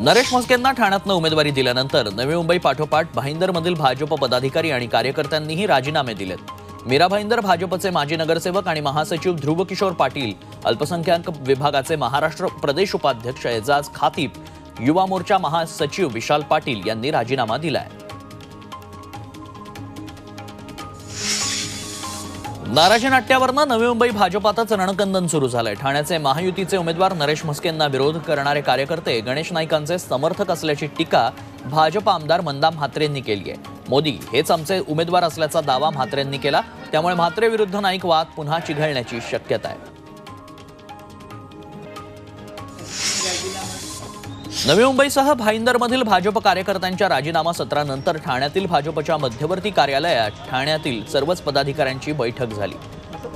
नरेश म्हस्केंना ठाण्यातनं उमेदवारी दिल्यानंतर नवी मुंबई पाठोपाठ भाईंदरमधील भाजप पदाधिकारी आणि कार्यकर्त्यांनीही राजीनामे दिलेत। मीरा भाईंदर भाजपचे माजी नगरसेवक आणि महासचिव ध्रुव किशोर पाटील, अल्पसंख्याक विभागाचे महाराष्ट्र प्रदेश उपाध्यक्ष एजाज खातीब, युवा मोर्चा महासचिव विशाल पाटील यांनी राजीनामा दिलाय। नाराजी नाट्यावरनं नवी मुंबई भाजपातच रणकंदन सुरू झालंय। ठाण्याचे महायुतीचे उमेदवार नरेश म्हस्केंना विरोध करणारे कार्यकर्ते गणेश नाईकांचे समर्थक असल्याची टीका भाजप आमदार मंदा म्हात्रेंनी केली आहे। मोदी हेच आमचे उमेदवार असल्याचा दावा म्हात्रेंनी केला, त्यामुळे म्हात्रे विरुद्ध नाईक वाद पुन्हा चिघळण्याची शक्यता आहे। नवी मुंबईसह भाईंदरमधील भाजप कार्यकर्त्यांच्या राजीनामा सत्रानंतर ठाण्यातील भाजपच्या मध्यवर्ती कार्यालयात ठाण्यातील सर्वच पदाधिकाऱ्यांची बैठक झाली।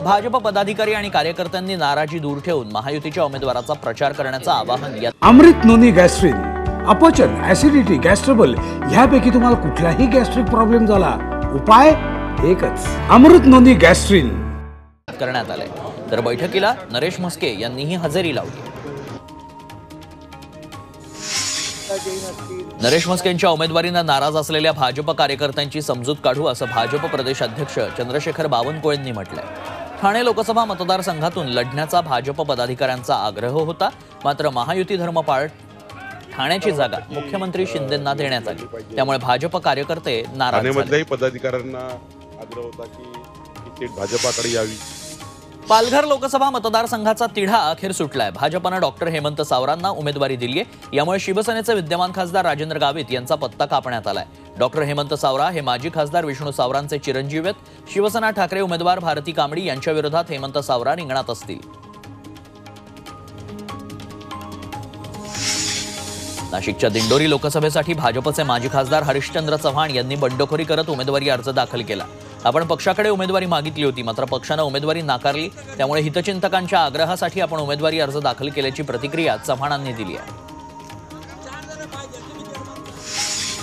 भाजप पदाधिकारी आणि कार्यकर्त्यांनी नाराजी दूर ठेवून महायुतीच्या उमेदवाराचा प्रचार करण्याचं आवाहन या अमृत नोनी गॅस्ट्रिन, अपचन, ऍसिडिटी, गॅस्ट्रबल ह्यापैकी तुम्हाला कुठलाही गॅस्ट्रिक प्रॉब्लेम झाला, उपाय एकच, अमृत नोनी गॅस्ट्रिन करण्यात आले। तर बैठकीला नरेश म्हस्के यांनीही हजेरी लावली। नरेश म्हस्केंच्या उमेदवारीनं नाराज असलेल्या भाजप कार्यकर्त्यांची समजूत काढू असं भाजप प्रदेश अध्यक्ष चंद्रशेखर बावनकुळेंनी म्हटलंय। ठाणे लोकसभा मतदारसंघातून लढण्याचा भाजप पदाधिकाऱ्यांचा आग्रह होता, मात्र महायुती धर्मपाळ ठाण्याची जागा मुख्यमंत्री शिंदेंना देण्यात आली, त्यामुळे भाजप कार्यकर्ते नाराज झाले। ठाण्यामधल्याही पदाधिकाऱ्यांना आग्रह होता की सीट भाजपाकडे यावी। पालघर लोकसभा मतदारसंघाचा तिढा अखेर सुटलाय। भाजपनं डॉक्टर हेमंत सावरांना उमेदवारी दिली आहे, यामुळे शिवसेनेचे विद्यमान खासदार राजेंद्र गावित यांचा पत्ता कापण्यात आलाय। डॉक्टर हेमंत सावरा हे माजी खासदार विष्णू सावरांचे चिरंजीव आहेत। शिवसेना ठाकरे उमेदवार भारती कांबडी यांच्या विरोधात हेमंत सावरा रिंगणात असतील। नाशिकच्या दिंडोरी लोकसभेसाठी भाजपचे माजी खासदार हरिश्चंद्र चव्हाण यांनी बंडखोरी करत उमेदवारी अर्ज दाखल केला। आपण पक्षाकडे उमेदवारी मागितली होती, मात्र पक्षानं उमेदवारी नाकारली, त्यामुळे हितचिंतकांच्या आग्रहासाठी आपण उमेदवारी अर्ज दाखल केल्याची प्रतिक्रिया चव्हाणांनी दिली आहे।